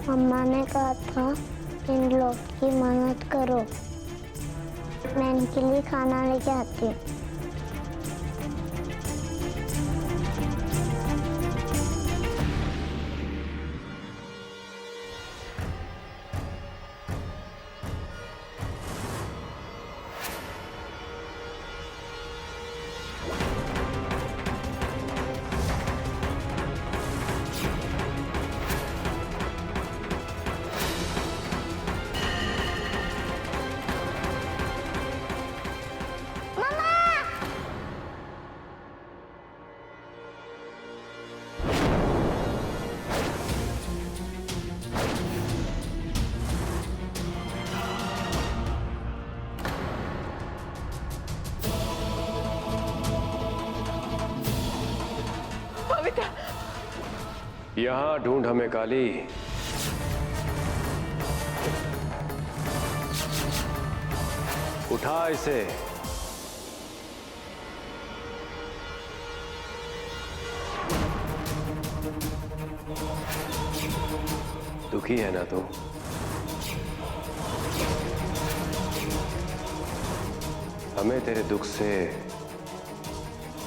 मम्मा ने कहा था इन लोग की मदद करो। मैं इनके लिए खाना लेके आती हूँ। यहाँ ढूंढ हमें काली। उठा इसे। दुखी है ना तू? हमें तेरे दुख से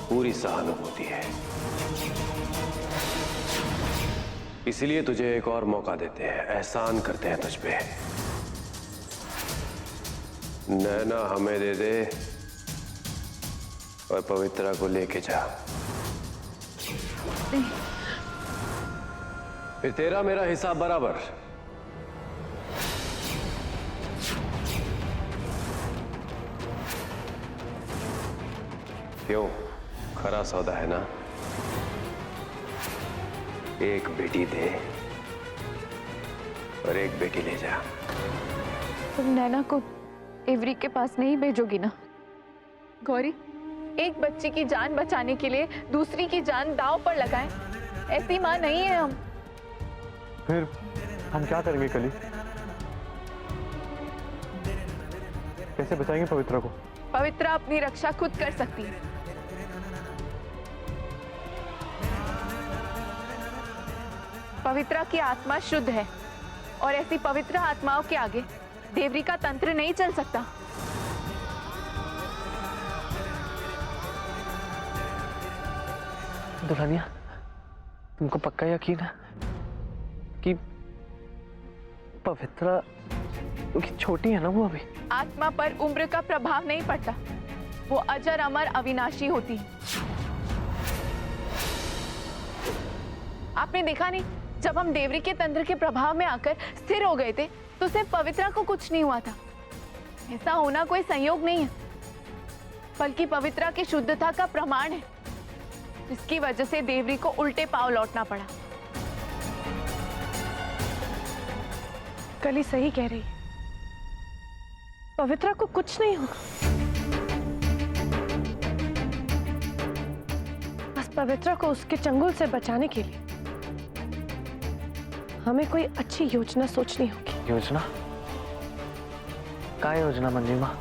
पूरी सहानुभूति है, इसलिए तुझे एक और मौका देते हैं, एहसान करते हैं तुझ पे। नैना हमें दे दे और पवित्रा को लेके जा। फिर तेरा मेरा हिसाब बराबर। क्यों, खरा सौदा है ना? एक बेटी दे और एक बेटी ले जा। तुम नैना को एवरी के पास नहीं भेजोगी ना? गौरी, एक बच्चे की जान बचाने के लिए दूसरी की जान दांव पर लगाएं, ऐसी मां नहीं है हम। फिर हम क्या करेंगे कली? कैसे बचाएंगे पवित्रा को? पवित्रा अपनी रक्षा खुद कर सकती है। पवित्रा की आत्मा शुद्ध है और ऐसी पवित्र आत्माओं के आगे देवरी का तंत्र नहीं चल सकता। दुल्हनिया, तुमको पक्का यकीन है कि पवित्रा की छोटी है ना वो अभी? आत्मा पर उम्र का प्रभाव नहीं पड़ता, वो अजर अमर अविनाशी होती है। आपने देखा नहीं, जब हम देवरी के तंत्र के प्रभाव में आकर स्थिर हो गए थे तो सिर्फ पवित्रा को कुछ नहीं हुआ था। ऐसा होना कोई संयोग नहीं है, बल्कि पवित्रा की शुद्धता का प्रमाण है, जिसकी वजह से देवरी को उल्टे पांव लौटना पड़ा। कली सही कह रही है, पवित्रा को कुछ नहीं होगा। बस पवित्रा को उसके चंगुल से बचाने के लिए हमें कोई अच्छी योजना सोचनी होगी। योजना? क्या योजना मंजिमा?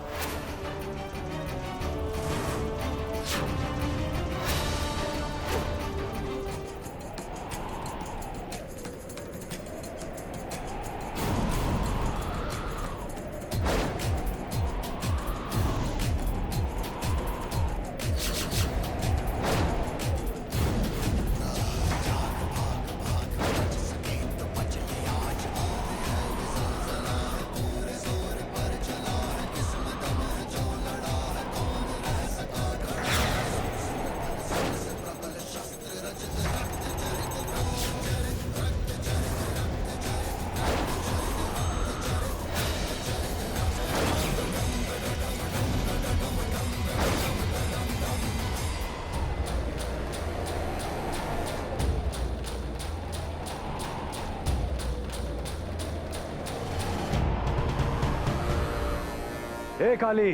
ए काली,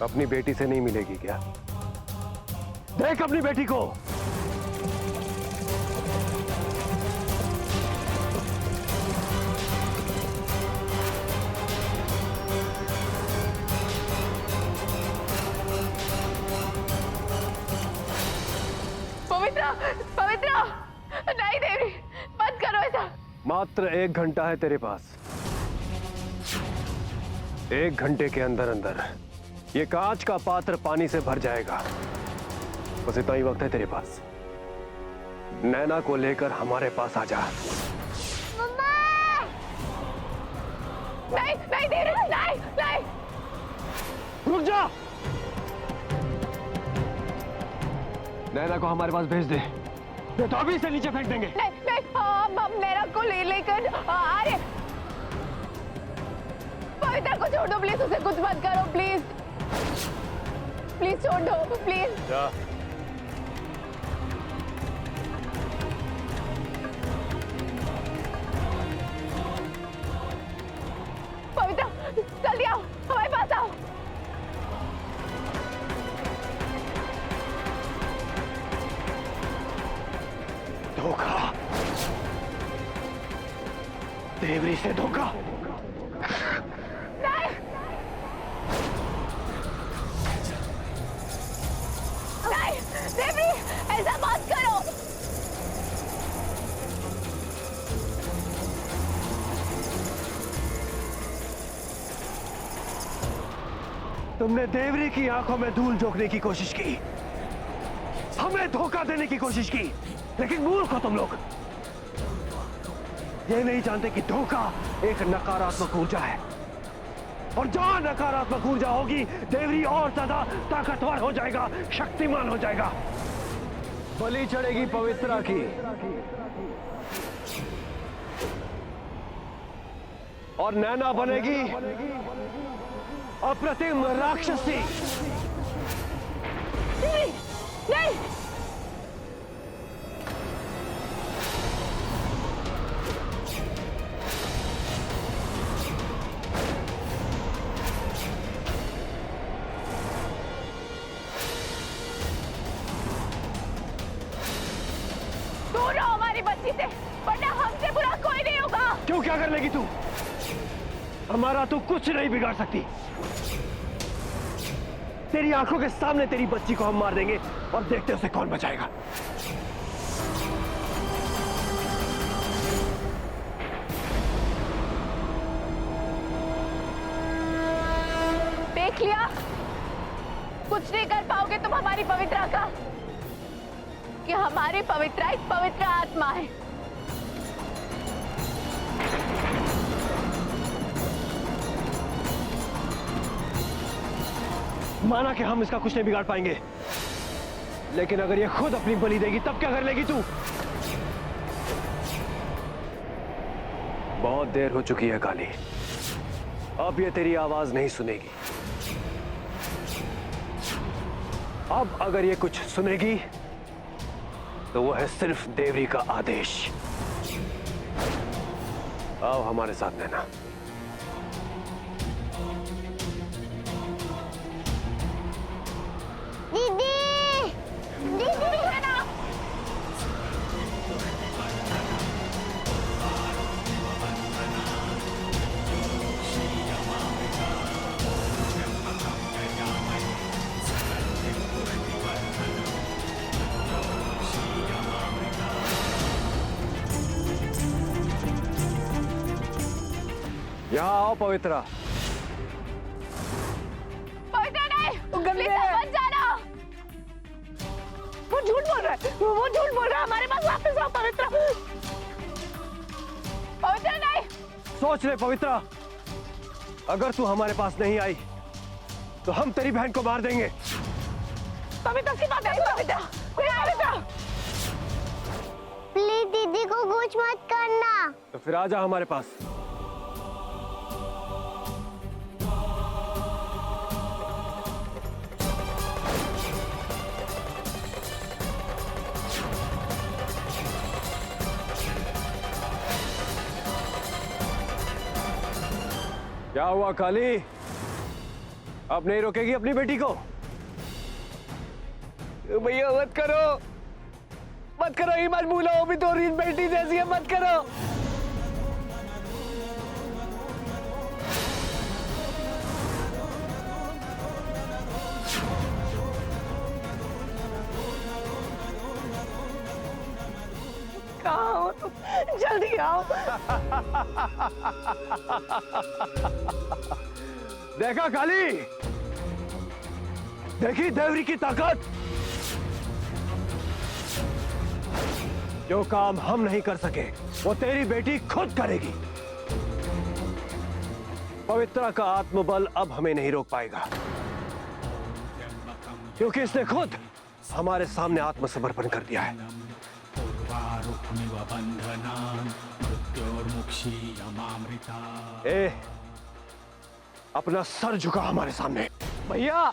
अपनी बेटी से नहीं मिलेगी क्या? देख अपनी बेटी को। पवित्रा, पवित्रा, नहीं देवी, मत करो ऐसा। मात्र 1 घंटा है तेरे पास। 1 घंटे के अंदर अंदर ये कांच का पात्र पानी से भर जाएगा। बस इतना ही वक्त है तेरे पास। नैना को लेकर हमारे पास आ जा। नहीं नहीं देवी, नहीं नहीं। रुक जा। नैना को हमारे पास भेज दे, तो अभी इसे नीचे फेंक देंगे। नहीं नहीं, हम नैना को लेकर आ रहे। पवित्रा को छोड़ दो प्लीज, उसे कुछ मत करो प्लीज, प्लीज छोड़ दो प्लीज। जा। पवित्रा जल्दी आओ, हमारे पास आओ। धोखा, देवरी से धोखा। नहीं नहीं देवी, ऐसा मत करो। तुमने देवरी की आंखों में धूल झोंकने की कोशिश की, हमें धोखा देने की कोशिश की, लेकिन मूर्ख हो तुम लोग। ये नहीं जानते कि धोखा एक नकारात्मक ऊर्जा है, और जहां नकारात्मक ऊर्जा होगी देवरी और ज्यादा ताकतवर हो जाएगा, शक्तिमान हो जाएगा। बलि चढ़ेगी पवित्रा की, और नैना बनेगी अप्रतिम राक्षसी। नहीं नहीं, दूर रहो हमारी बच्ची से, वरना हमसे बुरा कोई नहीं होगा। क्यों, क्या कर लेगी तू? हमारा तू कुछ नहीं बिगाड़ सकती। तेरी आंखों के सामने तेरी बच्ची को हम मार देंगे, और देखते उसे कौन बचाएगा। देख लिया, कुछ नहीं कर पाओगे तुम हमारी पवित्रा का, कि हमारी पवित्रा एक पवित्र आत्मा है। माना कि हम इसका कुछ नहीं बिगाड़ पाएंगे, लेकिन अगर ये खुद अपनी बलि देगी तब क्या कर लेगी तू? बहुत देर हो चुकी है काली, अब ये तेरी आवाज नहीं सुनेगी। अब अगर ये कुछ सुनेगी तो वो है सिर्फ देवरी का आदेश। आओ हमारे साथ नैना। दीदी, दीदी नैना, यहाँ आओ पवित्रा। पवित्रा नहीं, प्लीज मत जाना। वो झूठ बोल रहा है, वो झूठ बोल रहा है, हमारे पास वापस आओ पवित्रा। पवित्रा नहीं। सोच ले पवित्रा, अगर तू हमारे पास नहीं आई तो हम तेरी बहन को मार देंगे। पवित्रा की बात नहीं, पवित्रा, पवित्रा। प्लीज दीदी को कुछ मत करना। तो फिर आ जा हमारे पास। क्या हुआ काली, अब नहीं रोकेगी अपनी बेटी को? भैया मत करो, मत करो, ये मत भूलो, वो भी तो बेटी जैसी है, मत करो। आओ तुम, जल्दी आओ। देखा काली, देखी देवरी की ताकत। जो काम हम नहीं कर सके वो तेरी बेटी खुद करेगी। पवित्रा का आत्मबल अब हमें नहीं रोक पाएगा, क्योंकि इसने खुद हमारे सामने आत्मसमर्पण कर दिया है। ए, अपना सर झुका हमारे सामने। भैया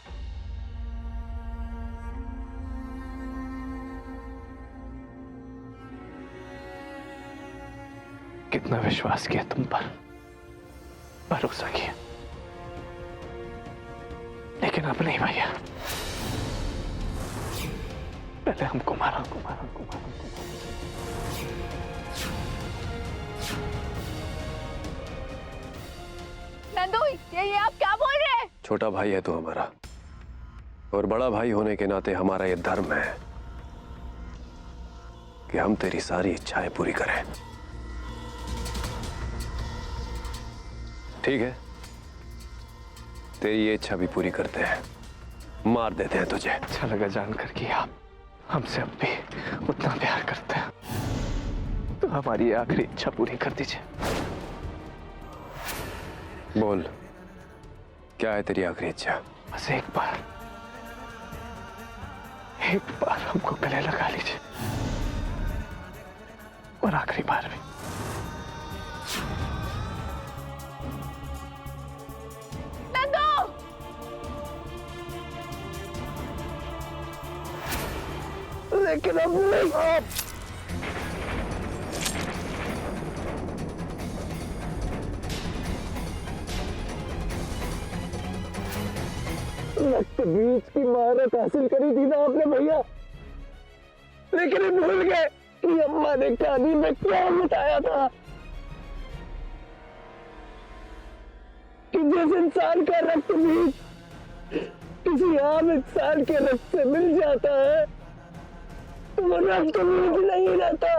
कितना विश्वास किया तुम पर, भरोसा किया, लेकिन अब नहीं भैया। पहले हमको मारा, नंदू, ये आप क्या बोल रहे हैं? छोटा भाई है तू हमारा, और बड़ा भाई होने के नाते हमारा ये धर्म है कि हम तेरी सारी इच्छाएं पूरी करें। ठीक है, तेरी ये इच्छा भी पूरी करते हैं, मार देते हैं तुझे। अच्छा लगा जानकर कि आप हमसे अब भी उतना प्यार करते हैं, तो हमारी आखिरी इच्छा पूरी कर दीजिए। बोल, क्या है तेरी आखिरी इच्छा? बस एक बार हमको गले लगा लीजिए, और आखिरी बार भी। लेकिन अब नहीं। रक्त बीज की महारत हासिल करी थी ना आपने भैया, लेकिन भूल गए कि अम्मा ने कहानी में क्या बताया था कि जिस इंसान का रक्त बीज किसी आम इंसान के रक्त से मिल जाता है तो वो रक्त बीज नहीं रहता।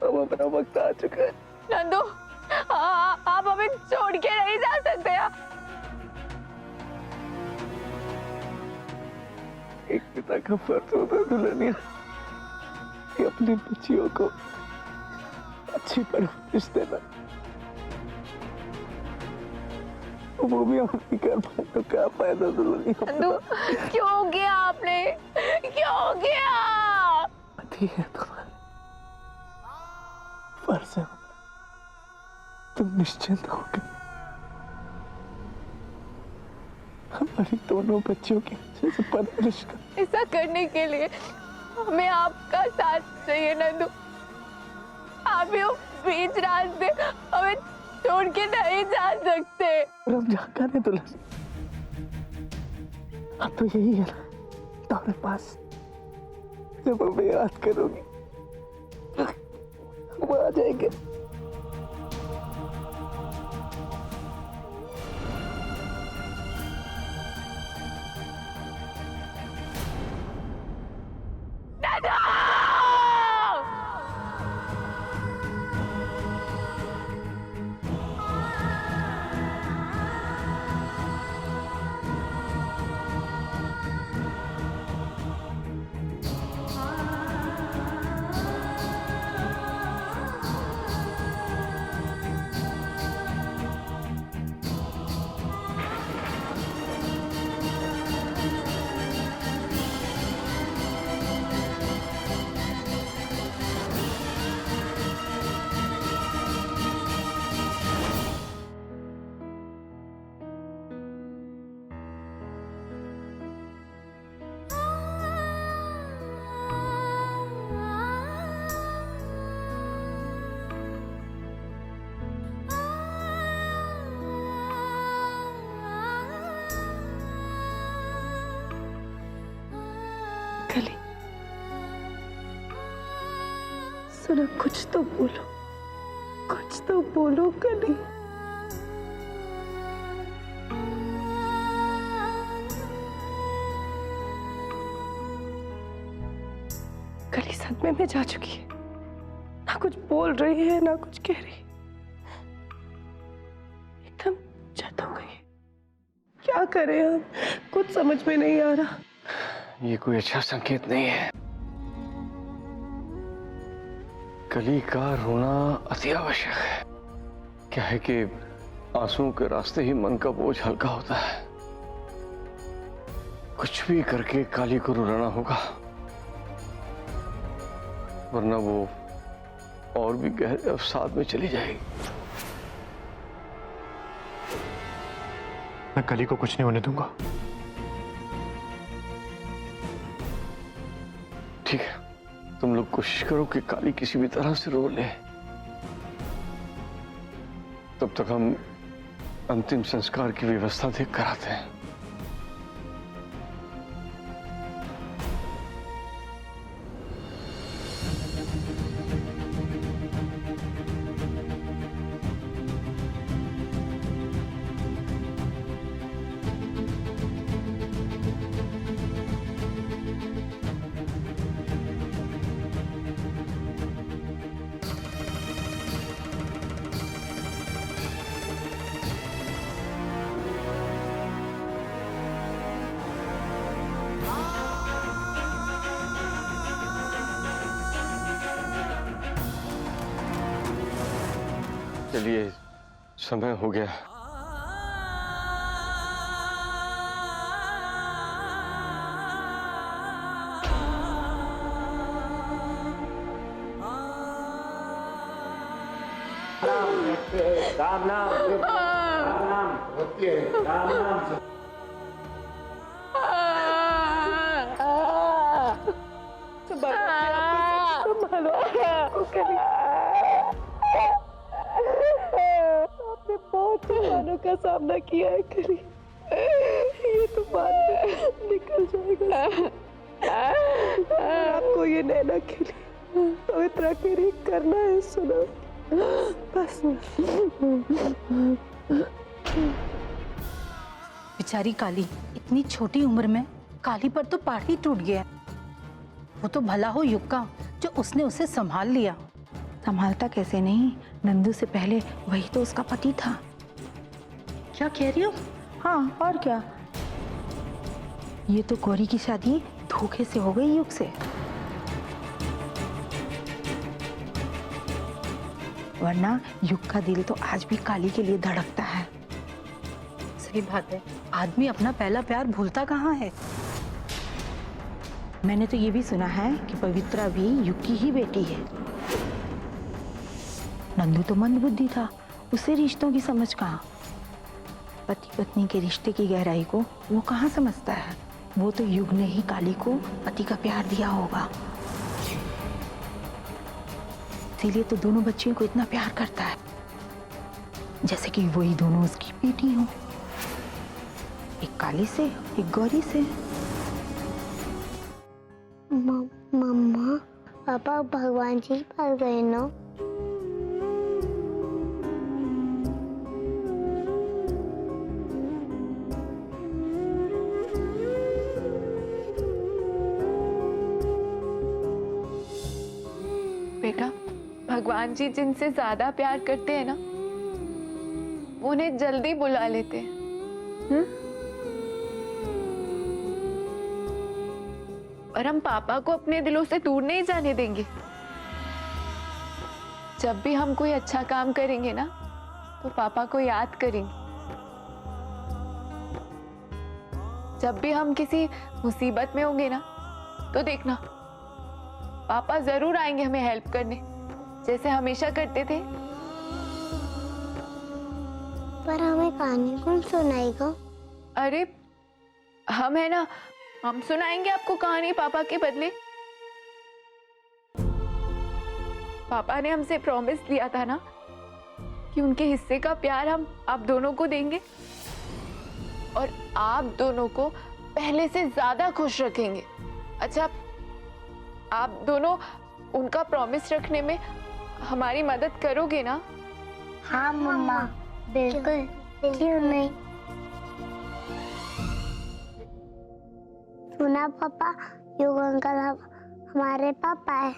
अब अपना वक्त आ चुका है। नंदू, आप हमें छोड़ के नहीं जा सकते। एक पिता का फर्ज होता है दुल्हनिया कि अपनी बच्चियों को अच्छी परवरिश देना, वो भी हम नहीं कर पाए तो क्या फायदा दुल्हनिया। नंदू, क्यों किया आपने, क्यों किया? पति है तुम्हारा, फर्ज है, तुम निश्चिंत हो गए। हमारी दोनों बच्चियों की अच्छे से परवरिश कर। ऐसा करने के लिए हमें आपका साथ चाहिए नंदू। आप ये बीच रास्ते हमें छोड़ के नहीं जा सकते। हम जहाँ करें दुल्हन, अब तो यही है ना तुम्हारे पास, जब हमें याद करोगी हम आ जाएंगे। कली, सुनो, कुछ तो बोलो, कुछ तो बोलो कली। सदमे में जा चुकी है, ना कुछ बोल रही है ना कुछ कह रही, एकदम चट हो गई है। क्या करें हम, कुछ समझ में नहीं आ रहा। ये कोई अच्छा संकेत नहीं है। कली का रोना अति आवश्यक है। क्या है कि आंसुओं के रास्ते ही मन का बोझ हल्का होता है। कुछ भी करके काली को रुलाना होगा, वरना वो और भी गहरे अवसाद में चली जाएगी। मैं कली को कुछ नहीं होने दूंगा। ठीक है, तुम लोग कोशिश करो कि काली किसी भी तरह से रो ले। तब तक हम अंतिम संस्कार की व्यवस्था देख कर आते हैं। चलिए, समय हो गया। राम नाम होती है, राम नाम संभालो, आपने बहुत तूफानों का सामना किया है कली, ये तो बाद में निकल जाएगा। आपको ये नैना खिली पवित्रा के लिए करना है, सुनो बस। बेचारी काली, इतनी छोटी उम्र में काली पर तो पहाड़ ही टूट गया। वो तो भला हो युक्का जो उसने उसे संभाल लिया। संभालता कैसे नहीं, नंदू से पहले वही तो उसका पति था। क्या कह रही हो? हाँ और क्या, ये तो गौरी की शादी धोखे से हो गई युग से, वरना युग का दिल तो आज भी काली के लिए धड़कता है। सही बात है, आदमी अपना पहला प्यार भूलता कहाँ है। मैंने तो ये भी सुना है कि पवित्रा भी युग की ही बेटी है। नंदू तो मंदबुद्धि था, उसे रिश्तों की समझ कहाँ। पति पत्नी के रिश्ते की गहराई को वो कहाँ समझता है। वो तो युग ने ही काली को पति का प्यार दिया होगा, इसीलिए तो दोनों बच्चियों को इतना प्यार करता है, जैसे कि वही दोनों उसकी बेटी हो, एक काली से एक गौरी से। मम्मा पापा भगवान जी के पास गए ना। बेटा, भगवान जी जिनसे ज्यादा प्यार करते हैं ना, वो उन्हें जल्दी बुला लेते हैं। और हम पापा को अपने दिलों से दूर नहीं जाने देंगे। जब भी हम कोई अच्छा काम करेंगे ना, तो पापा को याद करेंगे। जब भी हम किसी मुसीबत में होंगे ना, तो देखना पापा जरूर आएंगे हमें हेल्प करने, जैसे हमेशा करते थे। पर हमें कहानी कौन सुनाएगा? अरे हम है ना, हम सुनाएंगे आपको कहानी पापा के बदले। पापा ने हमसे प्रॉमिस दिया था ना कि उनके हिस्से का प्यार हम आप दोनों को देंगे, और आप दोनों को पहले से ज्यादा खुश रखेंगे। अच्छा, आप दोनों उनका प्रॉमिस रखने में हमारी मदद करोगे ना? हाँ मम्मा, बिल्कुल, क्यों नहीं। सुना पापा, युग अंकल हमारे पापा है।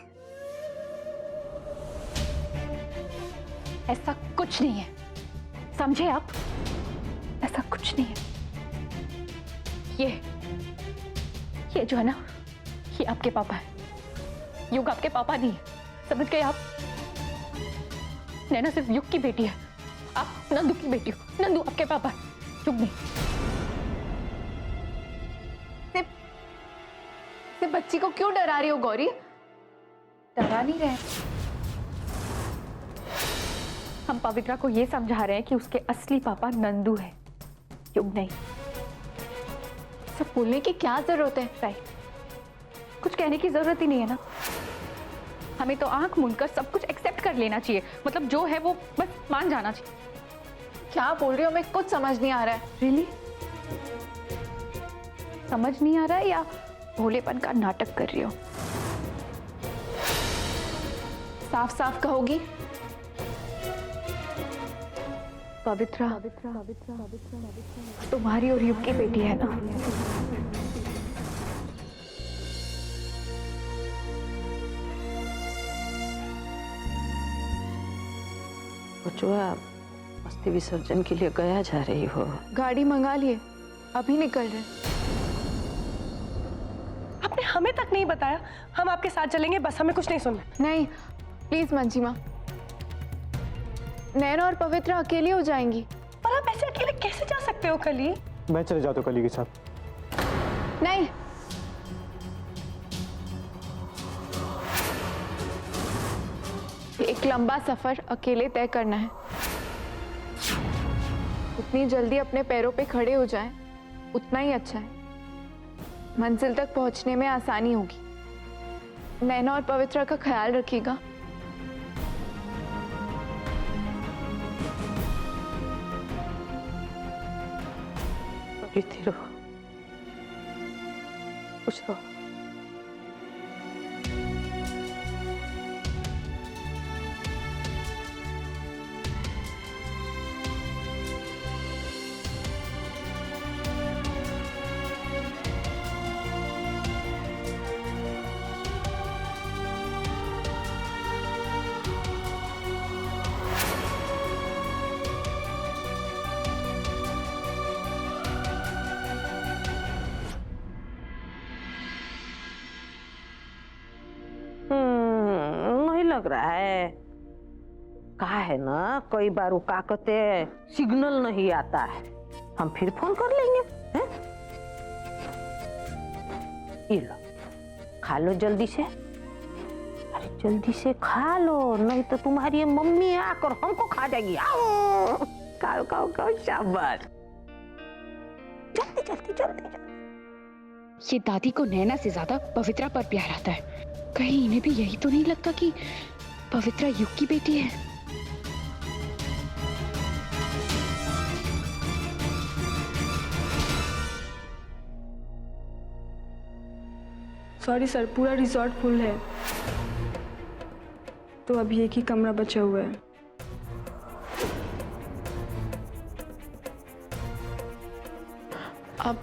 ऐसा कुछ नहीं है, समझे आप? ऐसा कुछ नहीं है। ये जो है ना, ये आपके पापा है। युग आपके पापा नहीं है, समझ गए आप? नैना सिर्फ युग की बेटी है, आप नंदू की बेटी हो। नंदू आपके पापा है, युग नहीं। सिर्फ बच्ची को क्यों डरा रही हो गौरी? डरा नहीं रहे, हम पवित्रा को ये समझा रहे हैं कि उसके असली पापा नंदू है, युग नहीं। सब बोलने की क्या जरूरत है? राइट, कुछ कहने की जरूरत ही नहीं है ना। हमें तो आंख मूंदकर सब कुछ एक्सेप्ट कर लेना चाहिए, मतलब जो है वो बस मान जाना चाहिए। क्या बोल रही हो? हमें कुछ समझ नहीं आ रहा है। रियली समझ नहीं आ रहा है या भोलेपन का नाटक कर रही हो? साफ साफ कहोगी? पवित्रा तुम्हारी और युग की बेटी है ना? बचुआ, अस्थि विसर्जन के लिए गया जा रही हो? गाड़ी मंगा लिए, अभी निकल रहे। आपने हमें तक नहीं बताया। हम आपके साथ चलेंगे, बस हमें कुछ नहीं सुनना। नहीं प्लीज मंजिमा, नैना और पवित्रा अकेली हो जाएंगी। पर आप ऐसे अकेले कैसे जा सकते हो कली? मैं चले जाता हूँ कली के साथ। नहीं, एक लंबा सफर अकेले तय करना है। जितनी जल्दी अपने पैरों पे खड़े हो जाएं, उतना ही अच्छा है। मंजिल तक पहुंचने में आसानी होगी। नैना और पवित्रा का ख्याल रखिएगा। रहो, कुछ रहो। लग रहा है कहा है ना, कई बार वो का कहते सिग्नल नहीं आता है, हम फिर फोन कर लेंगे। हैं? ये लो, खा लो जल्दी से। अरे जल्दी से खा लो, नहीं तो तुम्हारी मम्मी आकर हमको खा जाएगी। आओ, खाओ खाओ खाओ, शाबाश। जल्दी जल्दी जल्दी जल्दी। ये दादी को नैना से ज्यादा पवित्रा पर प्यार आता है। कहीं इन्हें भी यही तो नहीं लगता कि पवित्रा युग की बेटी है? सॉरी सर, पूरा रिजॉर्ट फुल है, तो अभी एक ही कमरा बचा हुआ है। अब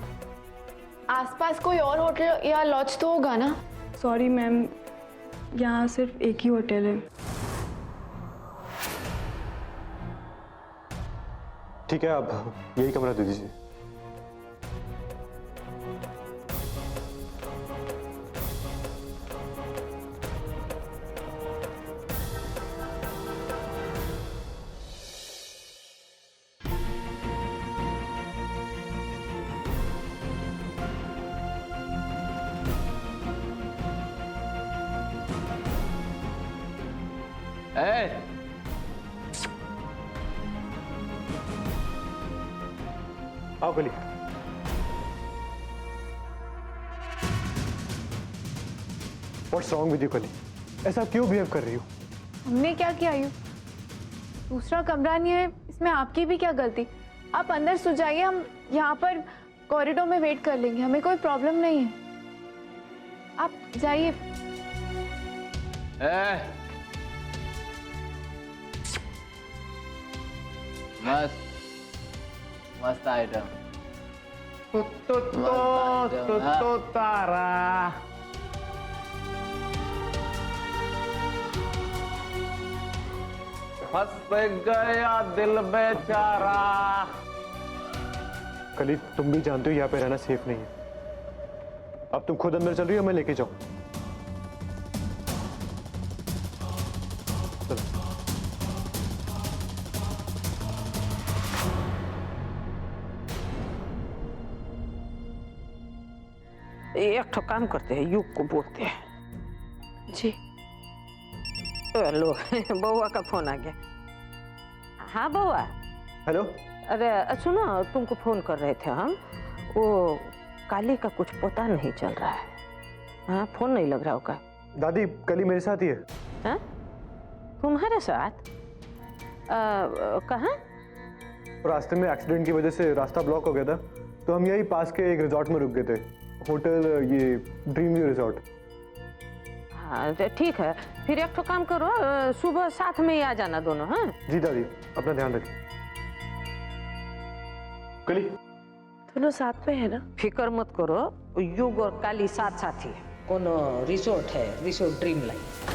आसपास कोई और होटल या लॉज तो होगा ना? सॉरी मैम, यहाँ सिर्फ एक ही होटल है। ठीक है, आप यही कमरा दे दीजिए। आओ कली। What's wrong with you कली? ऐसा क्यों बिहेव कर रही हो? हमने क्या किया यू? दूसरा कमरा नहीं है, इसमें आपकी भी क्या गलती? आप अंदर सो जाइए, हम यहाँ पर कॉरिडोर में वेट कर लेंगे, हमें कोई प्रॉब्लम नहीं है। आप जाइए। मस्त मस्त आइटम। तो तारा फंस गया दिल बेचारा। कली, तुम भी जानते हो यहाँ पे रहना सेफ नहीं है। अब तुम खुद अंदर चल रही हो, मैं लेके जाऊं? चलो। एक ठो काम करते हैं, युग को बोलते हैं। जी लो बउआ का फोन आ गया। हाँ बउआ। हेलो। अरे सुनो, तुमको फोन कर रहे थे हम। वो काली का कुछ पता नहीं चल रहा है। हाँ, फोन नहीं लग रहा होगा। दादी, कली मेरे साथ ही है। हाँ? तुम्हारे साथ? कहाँ? रास्ते में एक्सीडेंट की वजह से रास्ता ब्लॉक हो गया था, तो हम यही पास के एक रिजॉर्ट में रुक गए थे। होटल ये ड्रीम व्यू रिजॉर्ट। हाँ तो ठीक है, फिर एक तो काम करो, सुबह साथ में ही आ जाना दोनों। हाँ जी दादी, अपना ध्यान रखिए। कली, दोनों साथ में है ना? फिक्र मत करो, युग और काली साथ साथ ही है। कोनो रिसोर्ट है, रिसोर्ट ड्रीम लाइफ।